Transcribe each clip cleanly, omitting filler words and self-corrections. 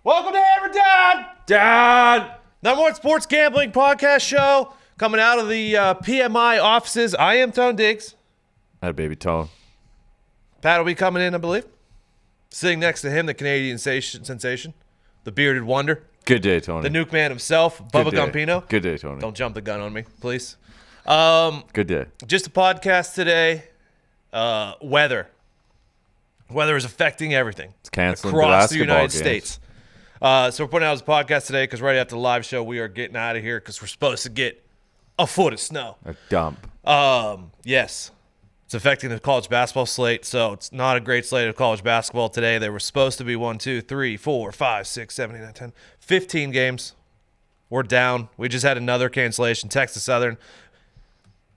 Welcome to Hammer Dahn! Dad! Number one sports gambling podcast show coming out of the PMI offices. I am Tone Diggs. That baby Tone. Pat will be coming in, I believe. Sitting next to him, the Canadian sensation, the bearded wonder, Good day, Tony. the nuke man himself, Bubba Gumpino. Good day, Tony. Don't jump the gun on me, please. Good day. Just a podcast today. Weather. Weather is affecting everything. It's canceling across the basketball United games. States. So we're putting out this podcast today because right after the live show, we are getting out of here because we're supposed to get a foot of snow. A dump. Yes. It's affecting the college basketball slate, so it's not a great slate of college basketball today. There were supposed to be 1, 2, 3, 4, 5, 6, 7, 8, 9, 10, 15 games. We're down. We just had another cancellation. Texas Southern.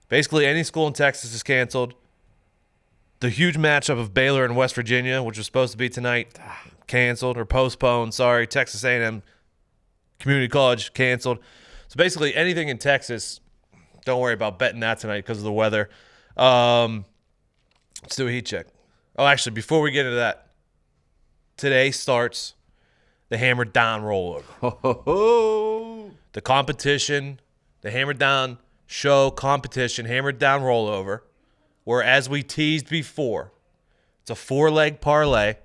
Basically, any school in Texas is canceled. The huge matchup of Baylor and West Virginia, which was supposed to be tonight, canceled or postponed. Sorry, Texas A&M Community College canceled. So basically, anything in Texas, don't worry about betting that tonight because of the weather. Let's do a heat check. Oh, actually, before we get into that, today starts the Hammer Dahn rollover. The competition, the Hammer Dahn show competition, Hammer Dahn rollover, where, as we teased before, it's a 4-leg parlay.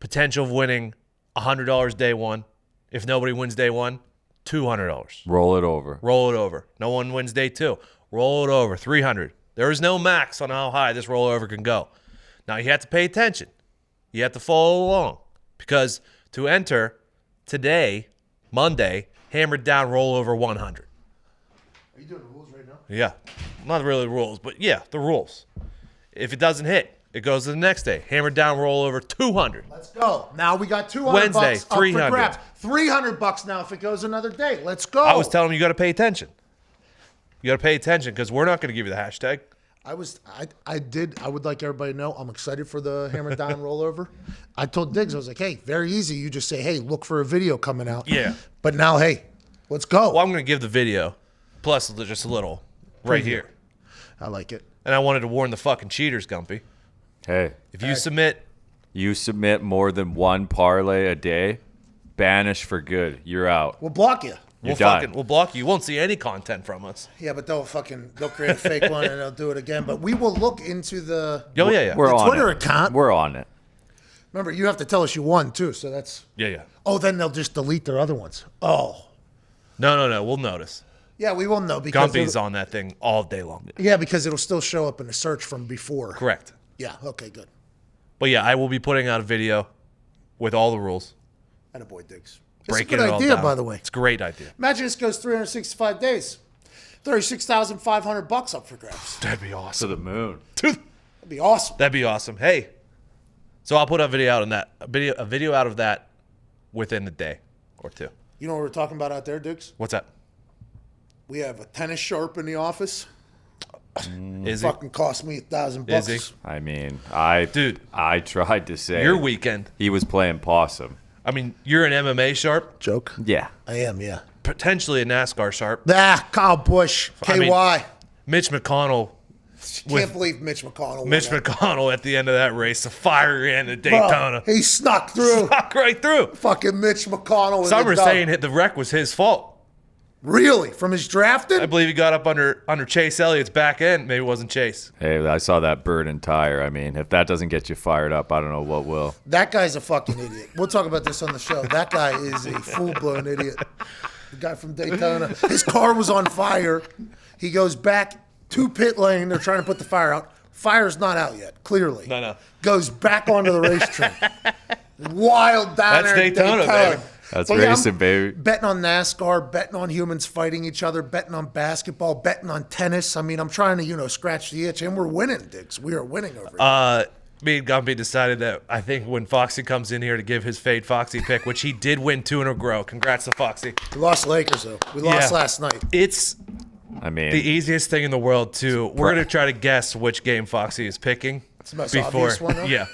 Potential of winning $100 day one. If nobody wins day one, $200. Roll it over. Roll it over. No one wins day two. Roll it over. $300. There is no max on how high this rollover can go. Now, you have to pay attention. You have to follow along. Because to enter today, Monday, Hammer Dahn rollover 100. Are you doing the rules right now? Yeah. Not really the rules, but yeah, the rules. If it doesn't hit, it goes to the next day. Hammer Dahn rollover 200. Let's go. Now we got 200 Wednesday, bucks up 300. for grabs. $300 now if it goes another day. Let's go. I was telling him you got to pay attention. You got to pay attention because we're not going to give you the hashtag. I would like everybody to know I'm excited for the Hammer Dahn rollover. I told Diggs, I was like, hey, very easy. You just say, hey, look for a video coming out. Yeah. But now, hey, let's go. Well, I'm going to give the video plus just a little right here. I like it. And I wanted to warn the fucking cheaters, Gumpy. Hey, If you submit, you submit more than one parlay a day, banish for good. You're out. We'll block you. You're done. we'll block you. You won't see any content from us. Yeah, but they'll create a fake one and they'll do it again. But we will look into the Oh, yeah. We're the on Twitter it. account. We're on it. Remember, you have to tell us you won too. So that's. Yeah. Oh, then they'll just delete their other ones. Oh. No. We'll notice. Yeah, we will know because Gumpy's on that thing all day long. Yeah, because it'll still show up in the search from before. Correct. Yeah. Okay. Good. But yeah, I will be putting out a video with all the rules. And a boy Diggs. It's Breaking a it good all idea, down. by the way. It's a great idea. Imagine this goes 365 days. $36,500 up for grabs. That'd be To awesome. the moon. That'd be awesome. That'd be awesome. Hey, so I'll put a video out on that. A video out of that within the day or two. You know what we're talking about out there, Diggs? What's that? We have a tennis sharp in the office. Is it Fucking cost me $1,000. Is he? I mean, Dude. I tried to say your weekend? he was playing possum. I mean, you're an MMA sharp, Joke. Yeah. I am, yeah. potentially a NASCAR sharp. Kyle Busch, KY. I mean, Mitch McConnell. Can't believe Mitch McConnell. Mitch won that. McConnell at the end of that race, the fiery end of Bro, Daytona. he snuck through. Snuck right through. Fucking Mitch McConnell. Some are saying the wreck was his fault. Really? From his drafting? I believe he got up under Chase Elliott's back end. Maybe it wasn't Chase. Hey, I saw that bird and tire. I mean, if that doesn't get you fired up, I don't know what will. That guy's a fucking idiot. We'll talk about this on the show. That guy is a full-blown idiot. The guy from Daytona. His car was on fire. He goes back to pit lane. They're trying to put the fire out. Fire's not out yet, clearly. No. Goes back onto the racetrack. Wild down That's there at Daytona, baby. That's But yeah, racing, I'm baby. Betting on NASCAR, betting on humans fighting each other, betting on basketball, betting on tennis. I mean, I'm trying to, scratch the itch, and we're winning, Diggs. We are winning over here. Me and Gumpy decided that I think when Foxy comes in here to give his Fade Foxy pick, which he did win 2 in a row. Congrats to Foxy. We lost Lakers, though. We lost last night. It's I mean, the easiest thing in the world, too. We're going to try to guess which game Foxy is picking. It's the most obvious one, though? Yeah.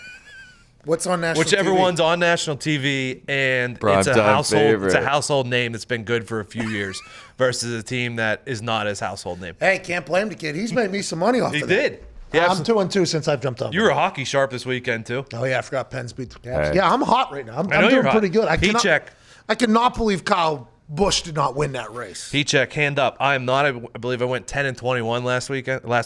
What's on national Whichever TV? one's on national TV, and it's Primetime a household. favorite. It's a household name that's been good for a few years, versus a team that is not his household name. Hey, can't blame the kid. He's made me some money off He of that. did. Yeah, I'm 2-2 since I've jumped on. you were hockey sharp this weekend too. Oh yeah, I forgot Penn's beat the Caps. Hey. Yeah, I'm hot right now. I'm know doing you're hot. pretty good. Check. I cannot believe Kyle Busch did not win that race. Check. Hand up. I am not. I believe I went 10-21 last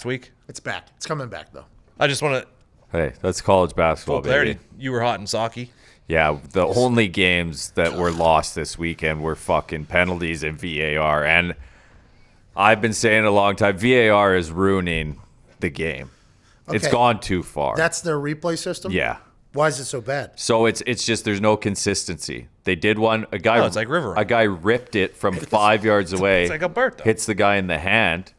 week. It's back. It's coming back though. I just want to Hey, that's college basketball, full clarity. baby. You were hot in Saki. Yeah, the only games that were lost this weekend were fucking penalties and VAR. And I've been saying a long time, VAR is ruining the game. It's Okay. gone too far. That's their replay system. Yeah. Why is it so bad? So it's just there's no consistency. They did one. A guy. Oh, it's like River. A guy ripped it from 5 yards away. It's like Alberto. Hits the guy in the hand,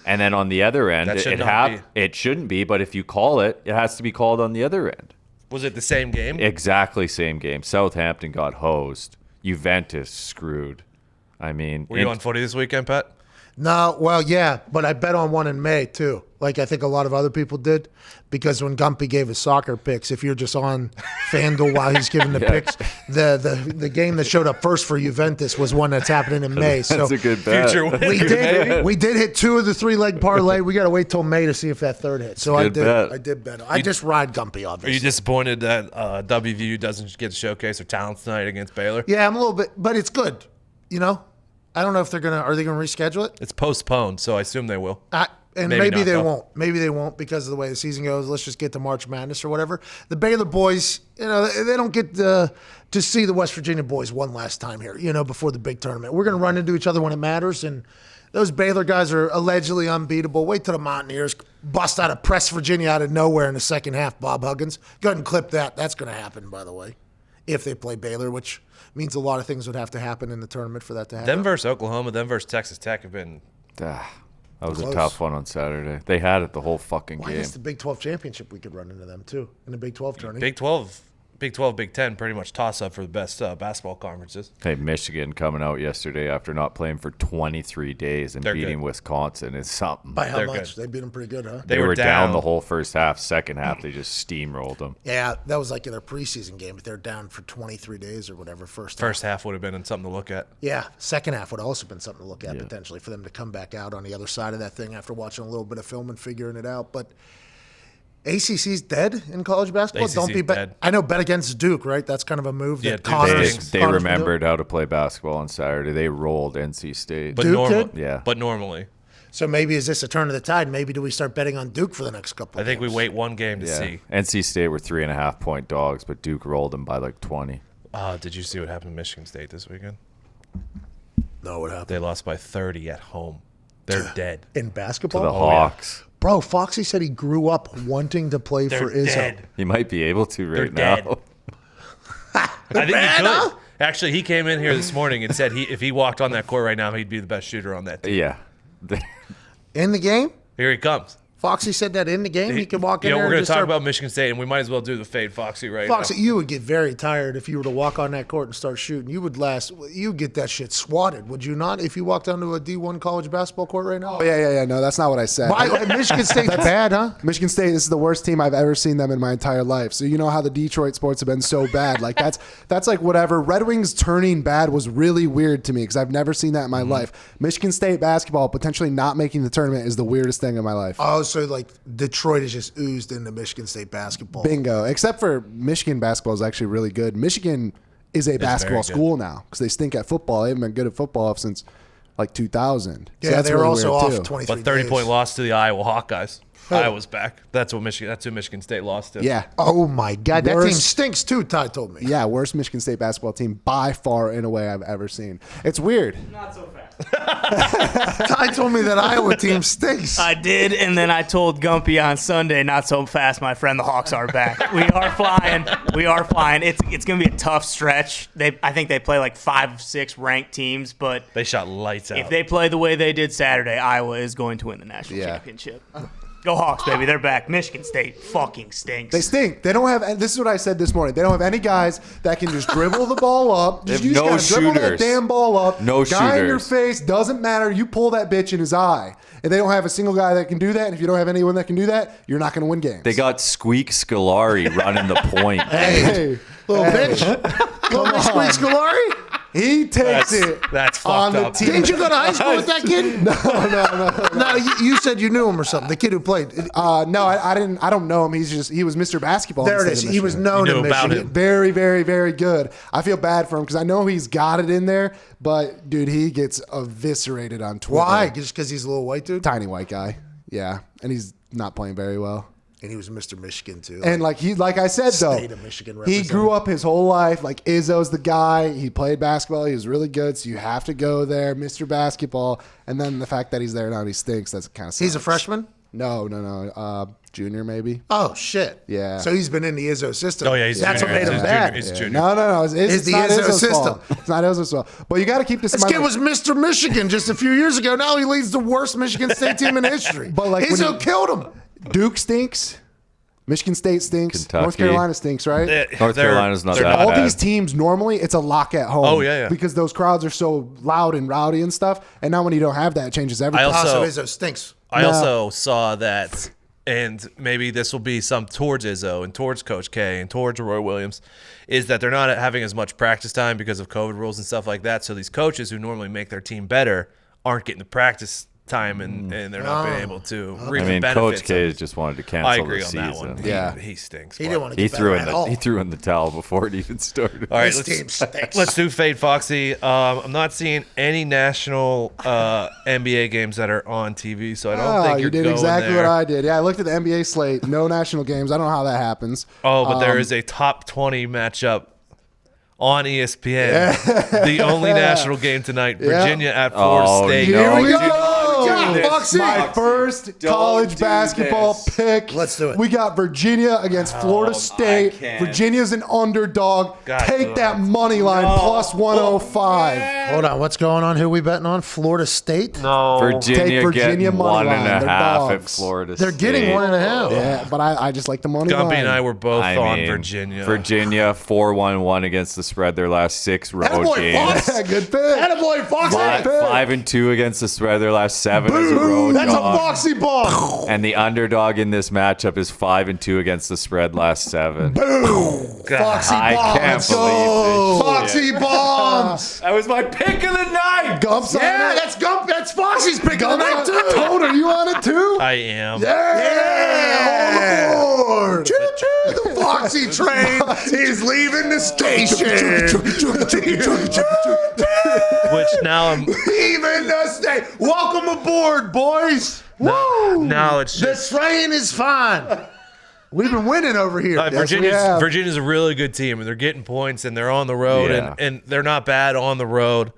and then on the other end, That should it not be. It shouldn't be, but if you call it, it has to be called on the other end. Was it the same game? Exactly same game. Southampton got hosed. Juventus screwed. I mean, Were you on footy this weekend, Pat? No, well, yeah, but I bet on one in May too. Like I think a lot of other people did, because when Gumpy gave his soccer picks, if you're just on FanDuel while he's giving the picks, the game that showed up first for Juventus was one that's happening in May. So that's a good bet. Future win. we did hit 2 of the 3 leg parlay. We got to wait till May to see if that third hit. So I Good did. bet. I did bet. I just ride Gumpy, Are obviously. you disappointed that WVU doesn't get to showcase their talents tonight against Baylor? Yeah, I'm a little bit, but it's good. You know, I don't know if are they gonna reschedule it? It's postponed, so I assume they will. And Maybe maybe not, they though. won't. Maybe they won't because of the way the season goes. Let's just get to March Madness or whatever. The Baylor boys, you know, they don't get to see the West Virginia boys one last time here, you know, before the big tournament. We're going to run into each other when it matters, and those Baylor guys are allegedly unbeatable. Wait till the Mountaineers bust out of Press Virginia out of nowhere in the second half, Bob Huggins. Go ahead and clip that. That's going to happen, by the way, if they play Baylor, which means a lot of things would have to happen in the tournament for that to happen. Them versus Oklahoma, them versus Texas Tech have been. That was Close. a tough one on Saturday. They had it the whole fucking Why game. is the Big 12 championship we could run into them, too, in the Big 12 tournament? Big 12, Big 10, pretty much toss up for the best basketball conferences. Hey, Michigan coming out yesterday after not playing for 23 days and They're beating good. Wisconsin is something. By how They're much? good. They beat them pretty good, huh? They were down the whole first half. Second half, they just steamrolled them. Yeah, that was like in their preseason game, but they're down for 23 days or whatever. First half would have been something to look at. Yeah, second half would also been something to look at potentially for them to come back out on the other side of that thing after watching a little bit of film and figuring it out. But ACC's dead in college basketball. ACC's Don't be bet. dead. I know bet against Duke, right? That's kind of a move Yeah, that Duke Connors. stinks. They Connors would do. remembered how to play basketball on Saturday. They rolled NC State. But Duke normal, did? Yeah. But normally, So maybe is this a turn of the tide? Maybe do we start betting on Duke for the next couple? I think we games? wait one game to yeah. see. NC State were 3.5-point dogs, but Duke rolled them by like 20. Did you see what happened to Michigan State this weekend? No, what happened They lost by 30 at home. They're dead. in To basketball? the Oh, yeah. Hawks. Bro, Foxy said he grew up wanting to play They're for Izzo. dead. He might be able to They're right now. dead. I think he could. Actually, he came in here this morning and said if he walked on that court right now, he'd be the best shooter on that team. Yeah. In the game? Here he comes. Foxy said that in the game he could walk in You know, there we're and going just to talk start. about Michigan State, and we might as well do the fade Foxy right Foxy, now. you would get very tired if you were to walk on that court and start shooting. You would you'd get that shit swatted, would you not, if you walked onto a D1 college basketball court right now? Oh, yeah. No, that's not what I said. Michigan State's bad, huh? Michigan State, this is the worst team I've ever seen them in my entire life. So you know how the Detroit sports have been so bad. Like that's like whatever. Red Wings turning bad was really weird to me because I've never seen that in my life. Michigan State basketball potentially not making the tournament is the weirdest thing in my life. Oh, so like Detroit is just oozed into Michigan State basketball. Bingo. Except for Michigan basketball is actually really good. Michigan is a basketball very good. school now because they stink at football. They haven't been good at football since like 2000. So Yeah, that's they were really also weird, off too. 23 But 30-point days. loss to the Iowa Hawkeyes. Iowa's back. That's who Michigan State lost to. Yeah. Oh, my God. That team Worst- stinks, too, Ty told me. Yeah, worst Michigan State basketball team by far in a way I've ever seen. It's weird. Not so fast. Ty told me that Iowa team stinks. I did, and then I told Gumpy on Sunday, not so fast, my friend. The Hawks are back. We are flying. We are flying. It's going to be a tough stretch. I think they play like 5 or 6 ranked teams, but They shot lights out. if they play the way they did Saturday, Iowa is going to win the national Yeah. championship. Go Hawks, baby. They're back. Michigan State fucking stinks. They stink. They don't have. This is what I said this morning. They don't have any guys that can just dribble the ball up. They have You just no gotta dribble that shooters. damn ball up. No guy in your shooters. face doesn't matter. You pull that bitch in his eye, and they don't have a single guy that can do that. And if you don't have anyone that can do that, you're not going to win games. They got Squeak Scolari running the point. Hey, little bitch. Little bitch Squeak Scolari. He takes it. That's on fucked the up. team. Didn't you go to high school with that kid? No, you said you knew him or something. The kid who played. No, I didn't. I don't know him. He was Mr. Basketball. in There the it state is. of He was Michigan. known You in knew about Michigan. him. Very, very, very good. I feel bad for him because I know he's got it in there, but dude, he gets eviscerated on Twitter. Why? Just because he's a little white dude? Tiny white guy. Yeah, and he's not playing very well. And he was Mr. Michigan, too. And like I said though, State of Michigan he represented. grew up his whole life like Izzo's the guy. He played basketball. He was really good, so you have to go there, Mr. Basketball. And then the fact that he's there now and he stinks, that's kind of. He's a freshman? No. Junior maybe. Oh, shit. Yeah. So he's been in the Izzo system. Oh, yeah, he's That's junior. what made him He's bad. junior. He's junior. No. It's the not Izzo Izzo's system. fault. It's not Izzo's fault. But you got to keep this in This mind. kid was Mr. Michigan just a few years ago. Now he leads the worst Michigan State team in history. But, like, when Izzo you- killed him. Duke stinks. Michigan State stinks. Kentucky. North Carolina stinks, right? North Carolina's not they're that All bad. these teams normally it's a lock at home. Oh, yeah. Because those crowds are so loud and rowdy and stuff. And now when you don't have that, it changes everything. I also- Oh, so Izzo stinks. I No. also saw that, and maybe this will be some towards Izzo and towards Coach K and towards Roy Williams, is that they're not having as much practice time because of COVID rules and stuff like that. So these coaches who normally make their team better aren't getting the practice time, and they're not being able to reap I the mean, benefits. Coach K just wanted to cancel I agree the on season. that one. Yeah. He stinks. He but- didn't want to He get threw better in at all. he threw in the towel before it even started. All right, This team stinks. let's do Fade Foxy. I'm not seeing any national NBA games that are on TV, so I don't think you you're did going exactly there. what I did. Yeah, I looked at the NBA slate. No national games. I don't know how that happens. Oh, but there is a top 20 matchup on ESPN. The only national game tonight, Virginia at Florida Oh, State. no. Here we Dude, go. Yeah, Foxy. My first Don't college do basketball this. pick. Let's do it. We got Virginia against Florida State. can't. Virginia's an underdog. God, Take that money line plus 105. Hold on. What's going on? Who we betting on? Florida State? No. Virginia Take Virginia getting money 1.5 line. They're at dogs. Florida They're State. getting 1.5. Yeah, but I just like the money Gumpy line. and I were both I on mean, Virginia. Virginia 4-1-1 against the spread their last 6 road Attaboy, games. Fox. Good pick. Attaboy, Foxy. 5-2 against the spread their last 7 as a road That's a dog. Foxy bomb. And the underdog in this matchup is 5-2 against the spread last 7. Foxy I bomb. can't Let's believe go. this Foxy bombs. That was my pick of the night. Gumps Yeah, on it. that's Gump. That's Foxy's pick of the night, too. Toad, are you on it too? I am. Yeah. All aboard. Choo-choo. The Foxy train is leaving the station. Which now I'm. Leaving the station. Welcome aboard, boys. Woo. Now it's The just. train is fine. We've been winning over here. Virginia's a really good team, and they're getting points, and they're on the road, Yeah. and they're not bad on the road.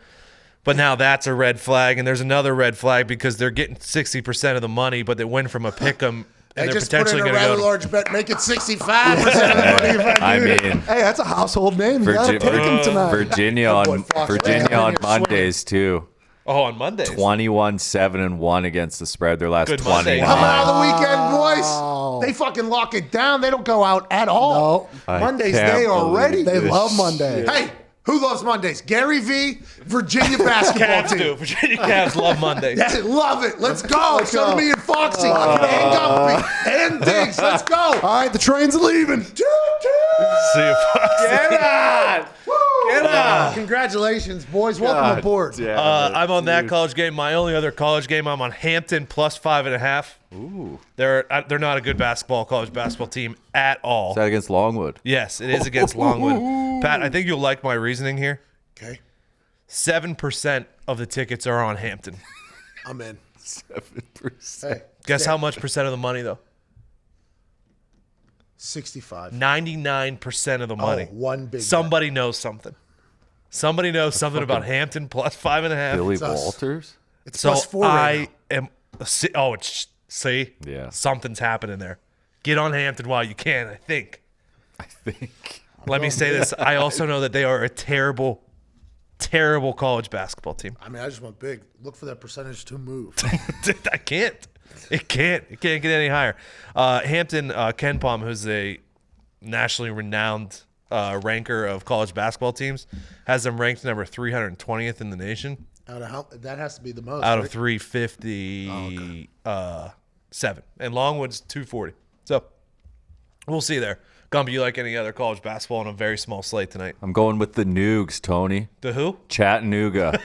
But now that's a red flag, and there's another red flag because they're getting 60% of the money, but they win from a pick 'em, They and they're just put potentially in a going to rather go. large bet. Make it 65% of the money if I I do. mean, Hey, that's a household name. You gotta take him tonight. Virginia That boy on Fox Virginia Ray. on You're Mondays too. Oh, on Mondays. 21-7-1 against the spread their last Good 20. Monday. Come out of the weekend, Wow. boys. They fucking lock it down. They don't go out at all. No. I Mondays, can't they are believe ready. They this love Monday. Hey, who loves Mondays? Gary V, Virginia basketball Cavs do. team. Virginia Cavs love Mondays. Yeah, love it. Let's go. Let's So go. do me and Foxy and Gumpy and Diggs. Let's go. All right, the train's leaving. See you, Foxy. Get on! Get on! Congratulations, boys. Welcome God aboard. damn it, I'm on that dude. college game. My only other college game, I'm on Hampton plus 5.5. Ooh. They're not a good college basketball team at all. Is that against Longwood? Yes, it is against Longwood. Pat, I think you'll like my reasoning here. Okay, 7% of the tickets are on Hampton. I'm in. 7%. Hey, Guess how much percent of the money, though? 65. 99% of the money. one big Somebody knows something. Somebody knows something about Hampton plus 5.5. Billy It's us. Walters? It's So plus 4 right I am. See? Yeah. Something's happening there. Get on Hampton while you can, I think. I think. Let me say this. I also know that they are a terrible, terrible college basketball team. now. I mean, I just want big. Look for that percentage to move. I can't. It can't get any higher. Hampton, Ken Palm, who's a nationally renowned ranker of college basketball teams, has them ranked number 320th in the nation Out of how that has to be the most. out right? of 357. And Longwood's 240. So we'll see there. Gumpy, you like any other college basketball on a very small slate tonight? I'm going with the Noogs, Tony. The who? Chattanooga.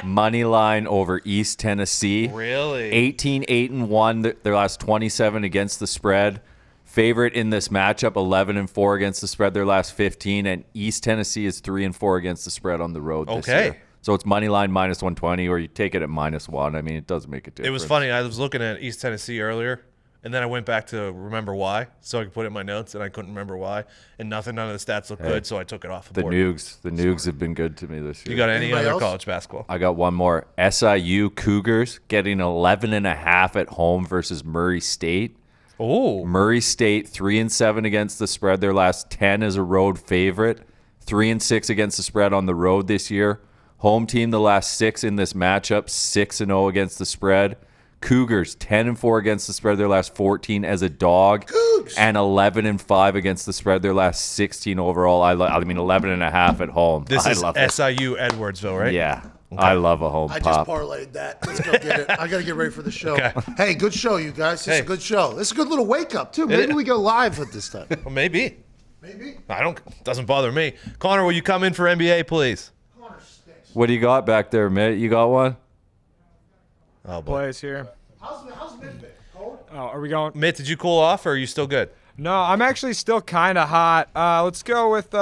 Money line over East Tennessee. Really? 18-8-1. Their last 27 against the spread. Favorite in this matchup, 11-4 against the spread. Their last 15, and East Tennessee is 3-4 against the spread on the road this year. So it's money line minus 120, or you take it at -1. I mean, it does make a difference. It was funny. I was looking at East Tennessee earlier, and then I went back to remember why, so I could put it in my notes, and I couldn't remember why. And none of the stats looked good, so I took it off the board. The Noogs have been good to me this year. You got any Anybody other else? college basketball? I got one more. SIU Cougars getting 11.5 at home versus Murray State. Oh, Murray State 3-7 against the spread. Their last 10 as a road favorite. 3-6 against the spread on the road this year. Home team the last 6 in this matchup. 6-0 against the spread. Cougars 10-4 against the spread. Their last 14 as a dog. Cougs! And 11-5 against the spread. Their last 16 overall. I mean 11.5 at home. this I is love it. SIU Edwardsville, right? Yeah, I love a home I pop. just parlayed that. Let's go get it. I got to get ready for the show. Okay. Hey, good show, you guys. This is Hey. a good show. This is a good little wake up too. Maybe we go live at this time. Well, maybe. Maybe. Doesn't bother me. Connor, will you come in for NBA, please? What do you got back there, Mitt? You got one? Oh boy. Plays here. How's Midway? Cold? Oh, are we going? Mitt, did you cool off, or are you still good? No, I'm actually still kind of hot. Let's go with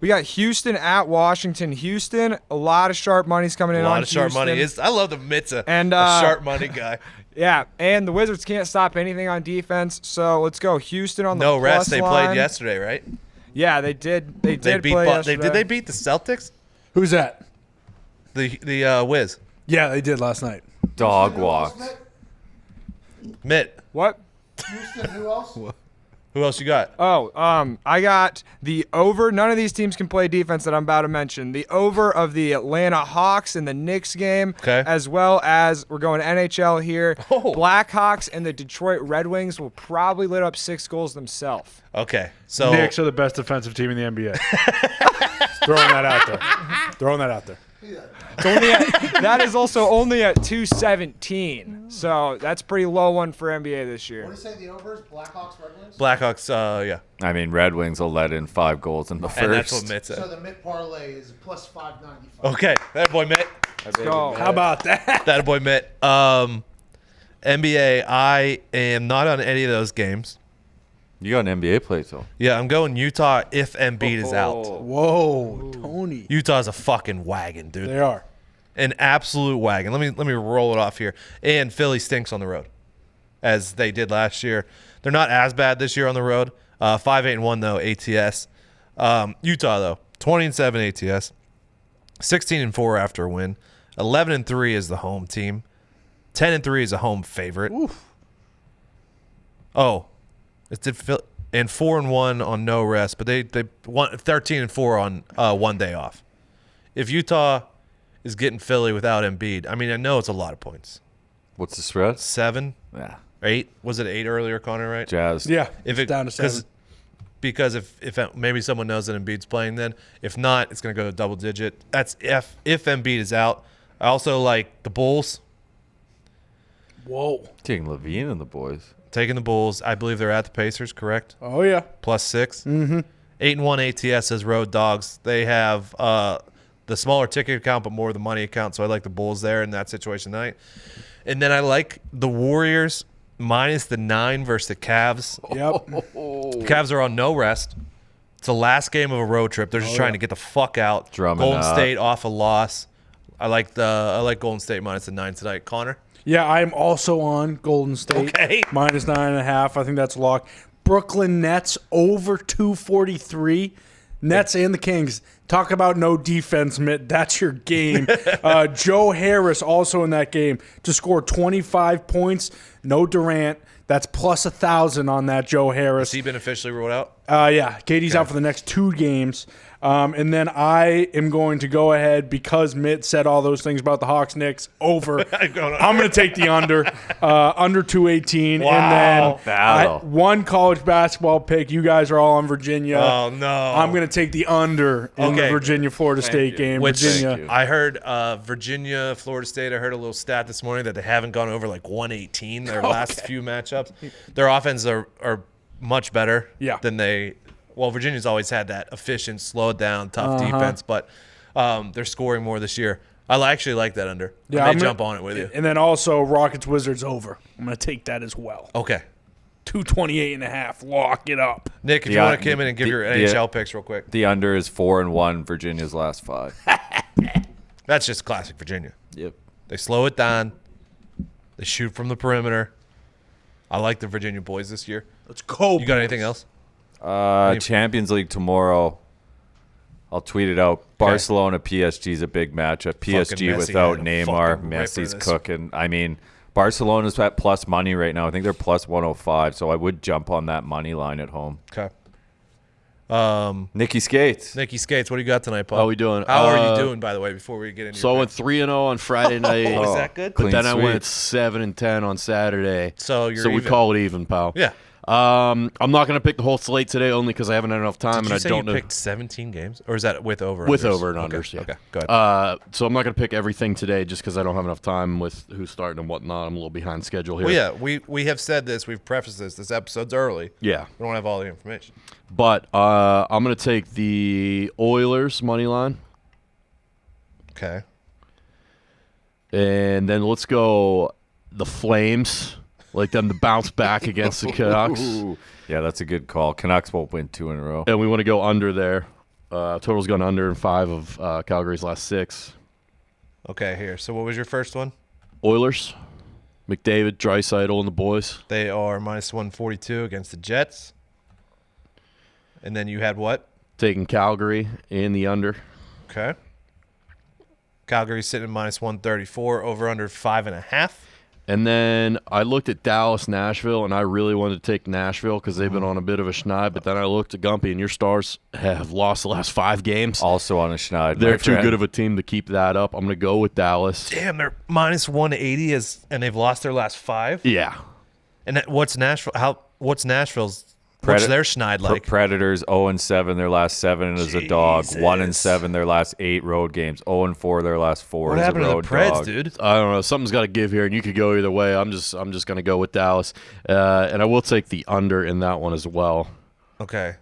we got Houston at Washington. Houston, a lot of sharp money's coming in A lot on of sharp Houston. money. I love the Mitt's a And, sharp money guy. Yeah, and the Wizards can't stop anything on defense, so let's go Houston on the No plus rest. They line. played yesterday, right? Yeah, they did. They did beat. play Did yesterday. they beat the Celtics? Who's that? The Wiz. Yeah, they did last night. Dog walks. Mitt. What? Houston, who else? Who else you got? Oh, I got the over. None of these teams can play defense that I'm about to mention. The over of the Atlanta Hawks in the Knicks game, Okay. as well as we're going NHL here. Oh. Blackhawks and the Detroit Red Wings will probably lit up 6 goals themselves. Okay, so Knicks are the best defensive team in the NBA. Just throwing that out there. Throwing that out there. It's only that is also only at 217, so that's pretty low one for NBA this year. What do you say the overs? Blackhawks, Red Wings? Blackhawks. Yeah, I mean, Red Wings will let in 5 goals in the first. and that's what Mitt So said. the mid parlay is plus 595. Okay, that boy Mitt. Go. How about that? That boy Mitt. NBA. I am not on any of those games. You got an NBA play, though. Yeah, I'm going Utah if Embiid is out. Whoa, Tony. Utah's a fucking wagon, dude. They are. An absolute wagon. Let me roll it off here. And Philly stinks on the road, as they did last year. They're not as bad this year on the road. 5-8-1 though ATS. Utah though 20-7 ATS. 16-4 after a win. 11-3 is the home team. 10-3 is a home favorite. Oof. Oh, it's and 4-1 on no rest, but they won 13-4 on 1 day off. If Utah is getting Philly without Embiid, I mean, I know it's a lot of points. What's the spread? 7, Yeah. 8. Was it 8 earlier, Connor? Right? Jazz. Yeah. If it's it down to 7. because if maybe someone knows that Embiid's playing, then if not, it's going to go to double digit. That's if Embiid is out. I also like the Bulls. Whoa. Taking Levine and the boys. Taking the Bulls. I believe they're at the Pacers, correct? Oh, yeah. +6. 8-1 ATS as road dogs. They have the smaller ticket account, but more of the money account. So I like the Bulls there in that situation tonight. And then I like the Warriors -9 versus the Cavs. Yep. Cavs are on no rest. It's the last game of a road trip. They're just trying to get the fuck out. Drumming Golden up. State off a loss. I like Golden State -9 tonight. Connor. Yeah, I'm also on Golden State. Okay. -9.5. I think that's locked. Brooklyn Nets over 243. Nets and the Kings. Talk about no defense, Mitt. That's your game. Joe Harris also in that game to score 25 points. No Durant. That's plus 1,000 on that Joe Harris. Has he been officially ruled out? Yeah, KD's out for the next 2 games. And then I am going to go ahead because Mitt said all those things about the Hawks Knicks over. I'm going to take the under 218. Wow. And then Battle. one college basketball pick. You guys are all on Virginia. Oh no! I'm going to take the under in the Okay. Virginia-Florida State game. Which Virginia. I heard Virginia, Florida State. I heard a little stat this morning that they haven't gone over like 118 their last few matchups. Their offenses are much better Yeah. than they Well, Virginia's always had that efficient, slowed down, tough defense, but they're scoring more this year. I actually like that under. Yeah, I may jump on it with you. And then also Rockets Wizards over. I'm going to take that as well. Okay. 228.5. Lock it up. Nick, if you want to come in and give your NHL picks real quick. The under is 4-1. Virginia's last 5. That's just classic Virginia. Yep. They slow it down. They shoot from the perimeter. I like the Virginia boys this year. Let's go. You got anything else? Champions League tomorrow. I'll tweet it out. Barcelona PSG is a big matchup. PSG Messi without had a Neymar, fucking ripper Messi's this. cooking. I mean, Barcelona's at plus money right now. I think they're plus 105, so I would jump on that money line at home. Okay. Nicky Skates. Nicky Skates, what do you got tonight, Paul? How we doing? How are you doing, by the way, before we get into So I your went 3-0 on Friday night. is that good? But Clean then I sweep. went 7-10 on Saturday. So you're So we even. call it even, pal. Yeah. I'm not gonna pick the whole slate today, only because I haven't had enough time, Did and you I say don't you know. picked 17 games? Or is that with over? With unders? over and Okay. unders, yeah. Okay, go ahead. So I'm not gonna pick everything today, just because I don't have enough time with who's starting and whatnot. I'm a little behind schedule here. Well, yeah, we have said this. We've prefaced this. This episode's early. Yeah. We don't have all the information. But I'm gonna take the Oilers money line, Okay. and then let's go the Flames. Like them to bounce back against the Canucks. Yeah, that's a good call. Canucks won't win 2 in a row. And we want to go under there. Total's gone under in 5 of Calgary's last 6. Okay, here. So what was your first one? Oilers, McDavid, Draisaitl, and the boys. They are minus 142 against the Jets. And then you had what? Taking Calgary and the under. Okay. Calgary's sitting at minus 134, over under 5.5. And then I looked at Dallas, Nashville, and I really wanted to take Nashville because they've been on a bit of a schneid. But then I looked at Gumpy, and your Stars have lost the last 5 games. Also on a schneid. They're too good of a team to keep that up. I'm going to go with Dallas. Damn, they're minus 180 and they've lost their last 5. Yeah. And what's Nashville? What's Nashville's? What's their schneid like? Predators 0-7 their last 7 as a dog. Jesus. 1-7 their last 8 road games. 0-4 their last 4 What as a happened to the road Preds, dog. dude? I don't know. Something's got to give here, and you could go either way. I'm just going to go with Dallas. And I will take the under in that one as well. Okay.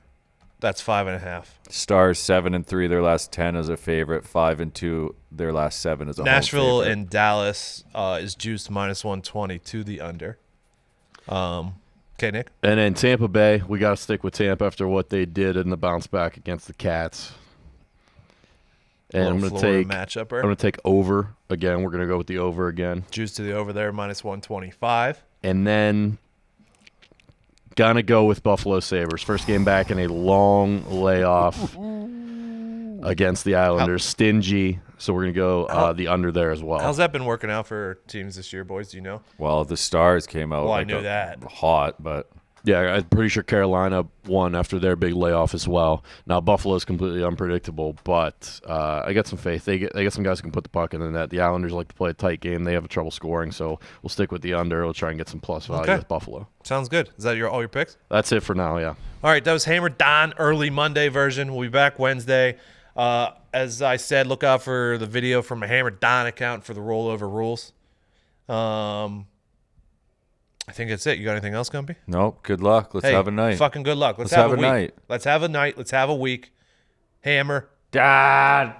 That's 5.5. Stars 7-3 their last 10 as a favorite. 5-2 their last 7 as a Nashville home favorite. and Dallas is juiced minus 120 to the under. Okay, Nick. And then Tampa Bay, we got to stick with Tampa after what they did in the bounce back against the Cats. And I'm going to take matchup. I'm going to take over again. We're going to go with the over again. Juice to the over there, minus 125. And then gonna go with Buffalo Sabres. First game back in a long layoff against the Islanders. Stingy. So we're going to go the under there as well. How's that been working out for teams this year, boys? Do you know? Well, the Stars came out Well, I knew that. hot, but Yeah, I'm pretty sure Carolina won after their big layoff as well. Now Buffalo's completely unpredictable, but I got some faith. They get some guys who can put the puck in the net. The Islanders like to play a tight game. They have trouble scoring, so we'll stick with the under. We'll try and get some plus value Okay. with Buffalo. Sounds good. Is that all your picks? That's it for now. Yeah. All right, that was Hammer Dahn early Monday version. We'll be back Wednesday. As I said, look out for the video from a Hammer Dahn account for the rollover rules. I think that's it. You got anything else, Gumpy? nope. Good luck. Let's Hey, have a night. Fucking good luck. Let's Let's have a a week. night. Let's have a night. Let's have a week. Hammer. Dad.